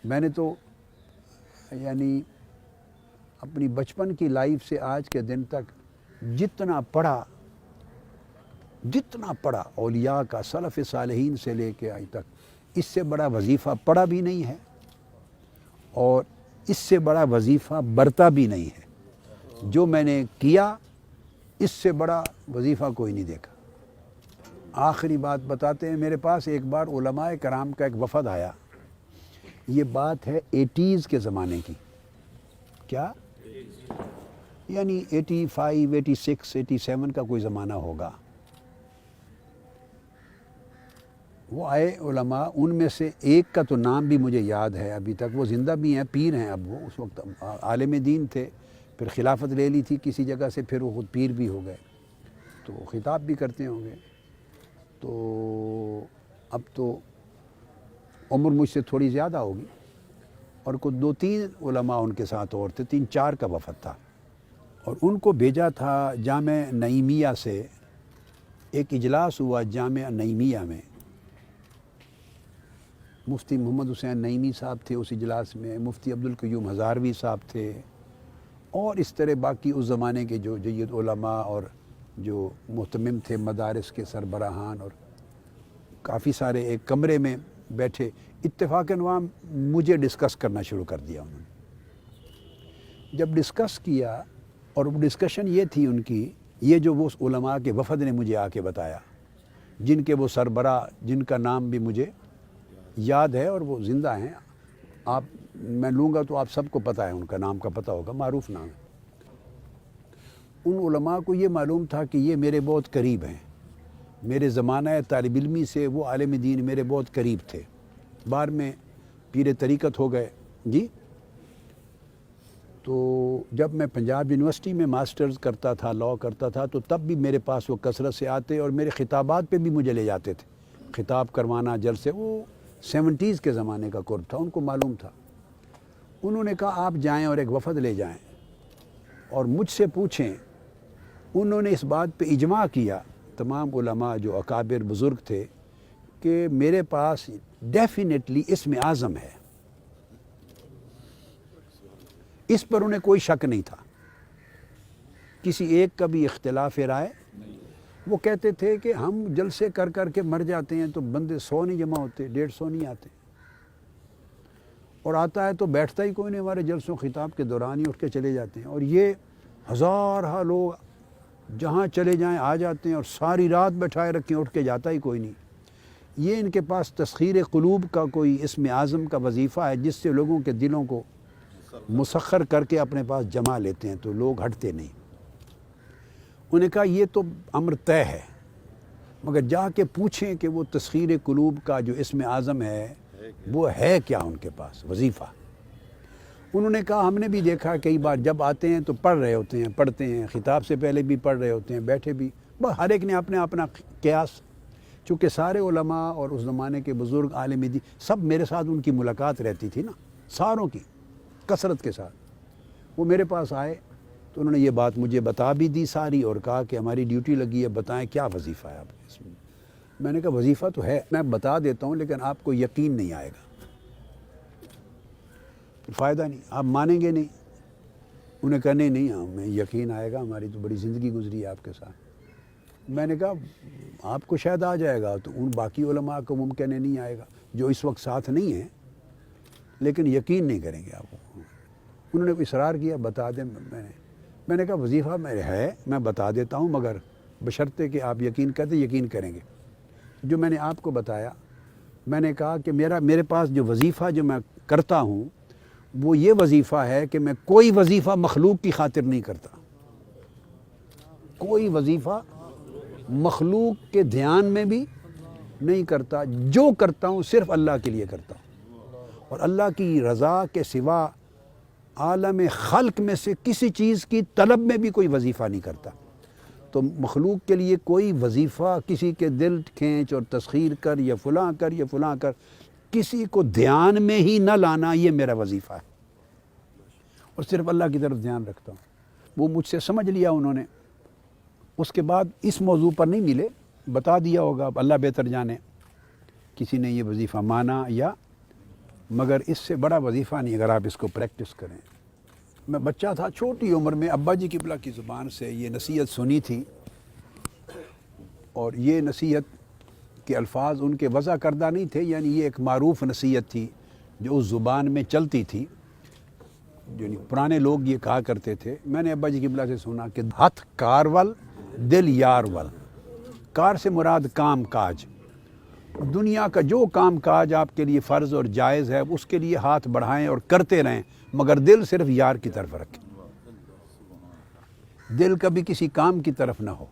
میں نے تو یعنی اپنی بچپن کی لائف سے آج کے دن تک جتنا پڑھا اولیاء کا، سلف صالحین سے لے کے آج تک، اس سے بڑا وظیفہ پڑھا بھی نہیں ہے اور اس سے بڑا وظیفہ برتا بھی نہیں ہے۔ جو میں نے کیا اس سے بڑا وظیفہ کوئی نہیں دیکھا۔ آخری بات بتاتے ہیں، میرے پاس ایک بار علماء کرام کا ایک وفد آیا، یہ بات ہے 80s کے زمانے کی، کیا یعنی 85 86 87 کا کوئی زمانہ ہوگا۔ وہ آئے علماء، ان میں سے ایک کا تو نام بھی مجھے یاد ہے ابھی تک، وہ زندہ بھی ہیں، پیر ہیں اب، وہ اس وقت عالم دین تھے، پھر خلافت لے لی تھی کسی جگہ سے، پھر وہ خود پیر بھی ہو گئے، تو خطاب بھی کرتے ہوں گے۔ تو اب تو عمر مجھ سے تھوڑی زیادہ ہوگی، اور کوئی 2-3 علماء ان کے ساتھ اور تھے، 3-4 کا وفد تھا، اور ان کو بھیجا تھا جامع نعیمیہ سے۔ ایک اجلاس ہوا جامع نعیمیہ میں، مفتی محمد حسین نعیمی صاحب تھے اس اجلاس میں، مفتی عبدالقیوم ہزاروی صاحب تھے، اور اس طرح باقی اس زمانے کے جو جید علماء اور جو مہتمم تھے، مدارس کے سربراہان، اور کافی سارے ایک کمرے میں بیٹھے۔ اتفاقاً وہاں مجھے ڈسکس کرنا شروع کر دیا انہوں نے۔ جب ڈسکس کیا، اور وہ ڈسکشن یہ تھی ان کی، یہ جو وہ علماء کے وفد نے مجھے آ کے بتایا، جن کے وہ سربراہ، جن کا نام بھی مجھے یاد ہے اور وہ زندہ ہیں، آپ میں لوں گا تو آپ سب کو پتہ ہے، ان کا نام کا پتہ ہوگا، معروف نام ہے۔ ان علماء کو یہ معلوم تھا کہ یہ میرے بہت قریب ہیں، میرے زمانہ طالب علمی سے وہ عالم دین میرے بہت قریب تھے، بعد میں پیر طریقت ہو گئے جی۔ تو جب میں پنجاب یونیورسٹی میں ماسٹرز کرتا تھا، لاء کرتا تھا، تو تب بھی میرے پاس وہ کثرت سے آتے اور میرے خطابات پہ بھی مجھے لے جاتے تھے، خطاب کروانا جلسے۔ وہ 70s کے زمانے کا قرب تھا، ان کو معلوم تھا۔ انہوں نے کہا آپ جائیں اور ایک وفد لے جائیں اور مجھ سے پوچھیں۔ انہوں نے اس بات پہ اجماع کیا، تمام علماء جو اکابر بزرگ تھے، کہ میرے پاس ڈیفینیٹلی اسم اعظم ہے، اس پر انہیں کوئی شک نہیں تھا، کسی ایک کا بھی اختلاف رائے۔ وہ کہتے تھے کہ ہم جلسے کر کر کے مر جاتے ہیں تو بندے 100 نہیں جمع ہوتے، 150 نہیں آتے، اور آتا ہے تو بیٹھتا ہی کوئی نہیں ہمارے جلسوں خطاب کے دوران ہی اٹھ کے چلے جاتے ہیں، اور یہ ہزارہ لوگ جہاں چلے جائیں آ جاتے ہیں، اور ساری رات بیٹھائے رکھیں، اٹھ کے جاتا ہی کوئی نہیں۔ یہ ان کے پاس تسخیر قلوب کا کوئی اسم اعظم کا وظیفہ ہے، جس سے لوگوں کے دلوں کو مسخر کر کے اپنے پاس جمع لیتے ہیں، تو لوگ ہٹتے نہیں۔ انہوں نے کہا یہ تو امر طے ہے، مگر جا کے پوچھیں کہ وہ تسخیر قلوب کا جو اسم اعظم ہے وہ ہے کیا ان کے پاس وظیفہ۔ انہوں نے کہا ہم نے بھی دیکھا کئی بار، جب آتے ہیں تو پڑھ رہے ہوتے ہیں، پڑھتے ہیں، خطاب سے پہلے بھی پڑھ رہے ہوتے ہیں، بیٹھے بھی، بس ہر ایک نے اپنا اپنا قیاس۔ چونکہ سارے علماء اور اس زمانے کے بزرگ عالم دین سب میرے ساتھ ان کی ملاقات رہتی تھی نا، ساروں کی کثرت کے ساتھ۔ وہ میرے پاس آئے تو انہوں نے یہ بات مجھے بتا بھی دی ساری، اور کہا کہ ہماری ڈیوٹی لگی ہے، بتائیں کیا وظیفہ ہے آپ اس میں۔ میں نے کہا وظیفہ تو ہے، میں بتا دیتا ہوں، لیکن آپ کو یقین نہیں آئے گا، فائدہ نہیں، آپ مانیں گے نہیں۔ انہیں کہا نہیں ہمیں یقین آئے گا، ہماری تو بڑی زندگی گزری ہے آپ کے ساتھ۔ میں نے کہا آپ کو شاید آ جائے گا، تو ان باقی علماء کو ممکن ہے نہیں آئے گا، جو اس وقت ساتھ نہیں ہیں، لیکن یقین نہیں کریں گے آپ کو۔ انہوں نے اصرار کیا بتا دیں، میں نے کہا وظیفہ میرے ہے، میں بتا دیتا ہوں، مگر بشرطے کہ آپ یقین کرتے یقین کریں گے۔ جو میں نے آپ کو بتایا، میں نے کہا کہ میرے پاس جو وظیفہ جو میں کرتا ہوں وہ یہ وظیفہ ہے کہ میں کوئی وظیفہ مخلوق کی خاطر نہیں کرتا، کوئی وظیفہ مخلوق کے دھیان میں بھی نہیں کرتا، جو کرتا ہوں صرف اللہ کے لیے کرتا ہوں، اور اللہ کی رضا کے سوا عالم خلق میں سے کسی چیز کی طلب میں بھی کوئی وظیفہ نہیں کرتا۔ تو مخلوق کے لیے کوئی وظیفہ، کسی کے دل کھینچ اور تسخیر کر یا فلاں کر یا فلاں کر، کسی کو دھیان میں ہی نہ لانا، یہ میرا وظیفہ ہے، اور صرف اللہ کی طرف دھیان رکھتا ہوں۔ وہ مجھ سے سمجھ لیا انہوں نے۔ اس کے بعد اس موضوع پر نہیں ملے، بتا دیا ہوگا، اب اللہ بہتر جانے کسی نے یہ وظیفہ مانا یا مگر اس سے بڑا وظیفہ نہیں اگر آپ اس کو پریکٹس کریں. میں بچہ تھا، چھوٹی عمر میں ابا جی قبلہ کی زبان سے یہ نصیحت سنی تھی، اور یہ نصیحت کے الفاظ ان کے وضع کردہ نہیں تھے، یعنی یہ ایک معروف نصیحت تھی جو اس زبان میں چلتی تھی. یعنی پرانے لوگ یہ کہا کرتے تھے، میں نے ابا جی قبلہ سے سنا کہ ہتھ کار ول دل یار ول. کار سے مراد کام کاج، دنیا کا جو کام کاج آپ کے لیے فرض اور جائز ہے اس کے لیے ہاتھ بڑھائیں اور کرتے رہیں، مگر دل صرف یار کی طرف رکھیں، دل کبھی کسی کام کی طرف نہ ہو.